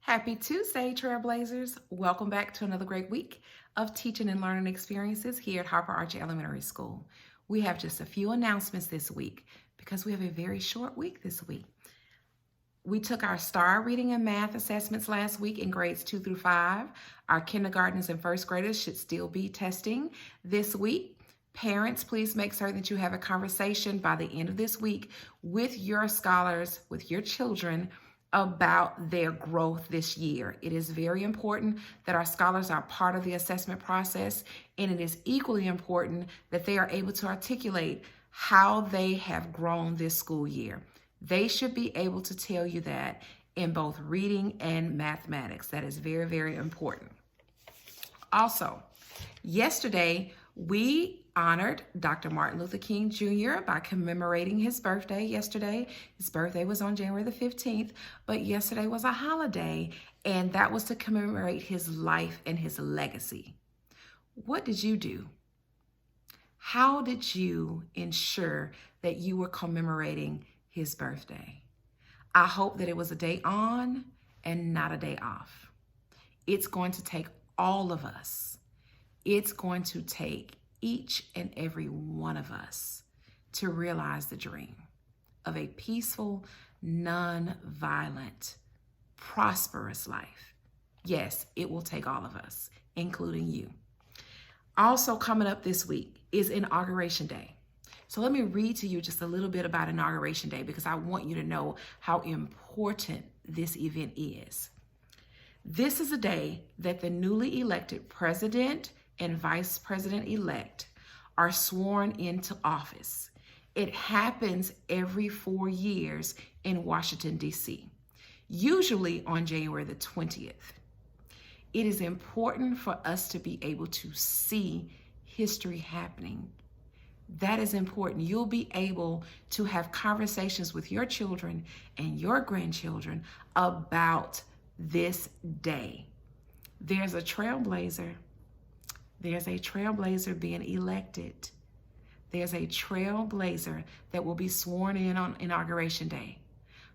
Happy Tuesday, Trailblazers. Welcome back to another great week of teaching and learning experiences here at Harper-Archer Elementary School. We have just a few announcements this week because we have a very short week this week. We took our STAR reading and math assessments last week in grades 2 through 5. Our kindergartners and first graders should still be testing this week. Parents, please make certain that you have a conversation by the end of this week with your scholars, with your children, about their growth this year. It is very important that our scholars are part of the assessment process, and it is equally important that they are able to articulate how they have grown this school year. They should be able to tell you that in both reading and mathematics. That is very, very important. Also, yesterday, we honored Dr. Martin Luther King Jr. by commemorating his birthday yesterday. His birthday was on January the 15th, but yesterday was a holiday, and that was to commemorate his life and his legacy. What did you do? How did you ensure that you were commemorating his birthday? I hope that it was a day on and not a day off. It's going to take all of us. It's going to take each and every one of us to realize the dream of a peaceful, non-violent, prosperous life. Yes, it will take all of us, including you. Also coming up this week is Inauguration Day. So let me read to you just a little bit about Inauguration Day because I want you to know how important this event is. This is a day that the newly elected president and vice president-elect are sworn into office. It happens every 4 years in Washington, D.C., usually on January the 20th. It is important for us to be able to see history happening. That is important. You'll be able to have conversations with your children and your grandchildren about this day. There's a trailblazer. There's a trailblazer being elected. There's a trailblazer that will be sworn in on Inauguration Day.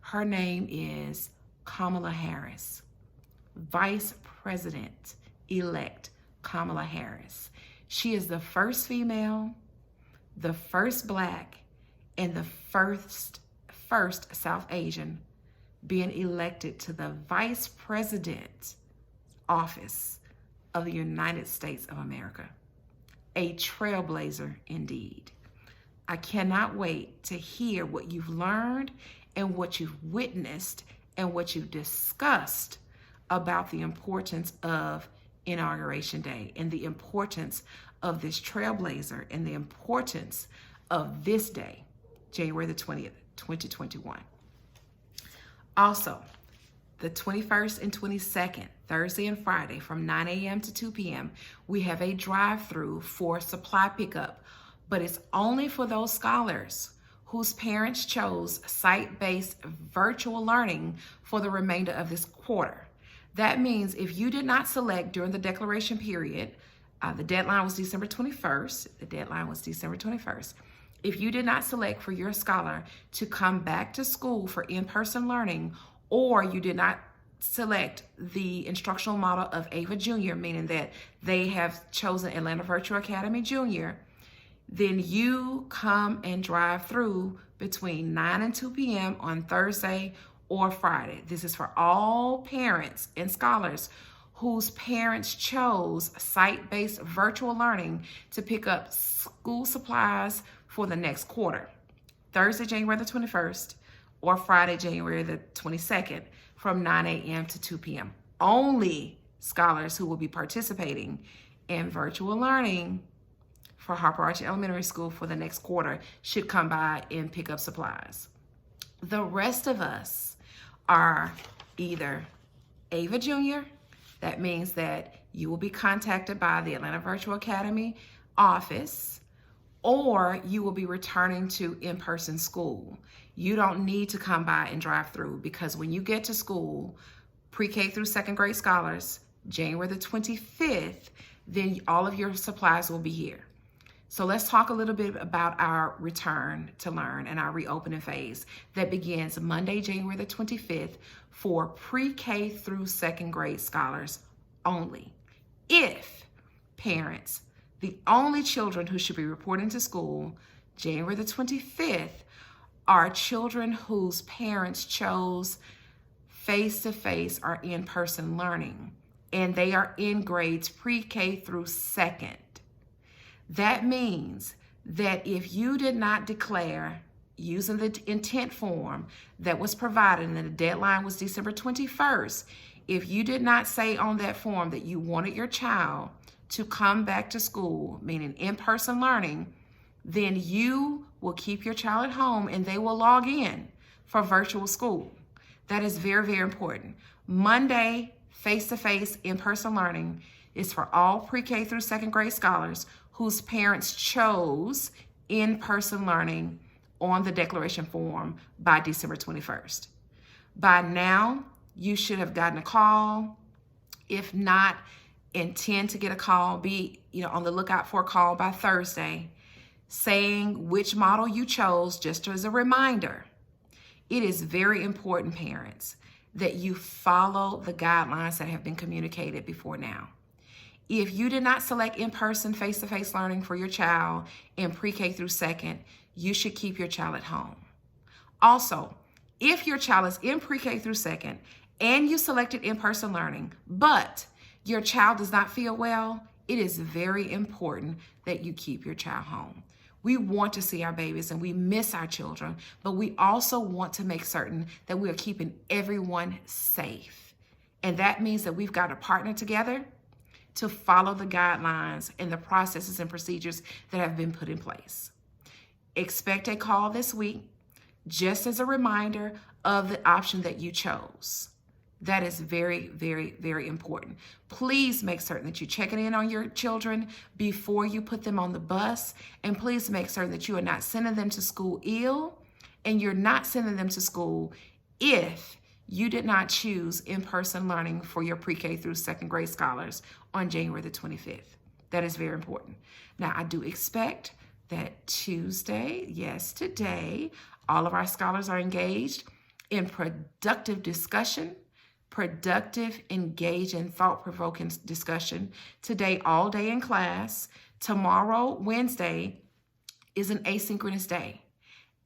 Her name is Kamala Harris, Vice President-elect Kamala Harris. She is the first female, the first Black, and the first South Asian being elected to the Vice President office of the United States of America. A trailblazer indeed. I cannot wait to hear what you've learned and what you've witnessed and what you've discussed about the importance of Inauguration Day and the importance of this trailblazer and the importance of this day, January the 20th, 2021. Also, the 21st and 22nd, Thursday and Friday from 9 a.m. to 2 p.m., we have a drive-through for supply pickup, but it's only for those scholars whose parents chose site-based virtual learning for the remainder of this quarter. That means if you did not select during the declaration period, the deadline was December 21st. If you did not select for your scholar to come back to school for in-person learning, or you did not select the instructional model of AVA Junior, meaning that they have chosen Atlanta Virtual Academy Junior, then you come and drive through between 9 and 2 p.m. on Thursday or Friday. This is for all parents and scholars whose parents chose site-based virtual learning to pick up school supplies for the next quarter. Thursday, January the 21st, or Friday, January the 22nd, from 9 a.m. to 2 p.m. Only scholars who will be participating in virtual learning for Harper-Archer Elementary School for the next quarter should come by and pick up supplies. The rest of us are either AVA Junior, that means that you will be contacted by the Atlanta Virtual Academy office, or you will be returning to in-person school. You don't need to come by and drive through because when you get to school, pre-K through second grade scholars, January the 25th, then all of your supplies will be here. So let's talk a little bit about our return to learn and our reopening phase that begins Monday, January the 25th for pre-K through second grade scholars only. If parents, the only children who should be reporting to school January the 25th are children whose parents chose face-to-face or in-person learning, and they are in grades pre-K through second. That means that if you did not declare using the intent form that was provided and the deadline was December 21st, if you did not say on that form that you wanted your child to come back to school, meaning in-person learning, then you will keep your child at home and they will log in for virtual school. That is very, very important. Monday, face-to-face in-person learning is for all pre-K through second grade scholars whose parents chose in-person learning on the declaration form by December 21st. By now, you should have gotten a call. If not, intend to get a call. Be on the lookout for a call by Thursday saying which model you chose, just as a reminder. It is very important, parents, that you follow the guidelines that have been communicated before now. If you did not select in-person, face-to-face learning for your child in pre-K through second, you should keep your child at home. Also, if your child is in pre-K through second and you selected in-person learning, but your child does not feel well, it is very important that you keep your child home. We want to see our babies and we miss our children, but we also want to make certain that we are keeping everyone safe. And that means that we've got to partner together to follow the guidelines and the processes and procedures that have been put in place. Expect a call this week, just as a reminder of the option that you chose. That is very, very, very important. Please make certain that you're checking in on your children before you put them on the bus, and please make certain that you are not sending them to school ill, and you're not sending them to school if you did not choose in-person learning for your pre-K through second grade scholars on January the 25th. That is very important. Now, I do expect that Tuesday, yes, today, all of our scholars are engaged in productive discussion, productive, engaged, and thought-provoking discussion today, all day in class. Tomorrow, Wednesday, is an asynchronous day.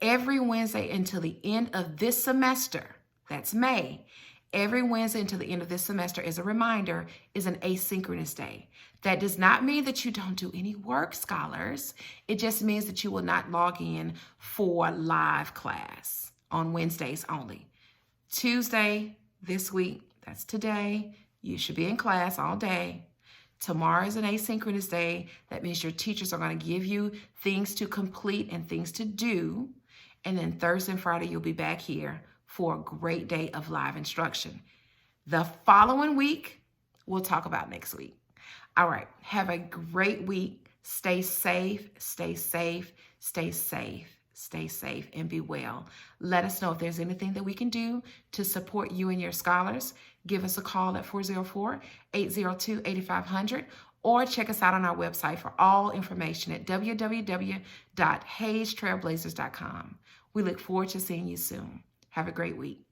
Every Wednesday until the end of this semester, that's May, every Wednesday until the end of this semester, as a reminder, is an asynchronous day. That does not mean that you don't do any work, scholars. It just means that you will not log in for live class on Wednesdays only. Tuesday, this week, that's today, you should be in class all day. Tomorrow is an asynchronous day. That means your teachers are going to give you things to complete and things to do. And then Thursday and Friday, you'll be back here for a great day of live instruction. The following week, we'll talk about next week. All right, have a great week. Stay safe, stay safe, stay safe. Stay safe and be well. Let us know if there's anything that we can do to support you and your scholars. Give us a call at 404-802-8500 or check us out on our website for all information at www.HAESTrailblazers.com. We look forward to seeing you soon. Have a great week.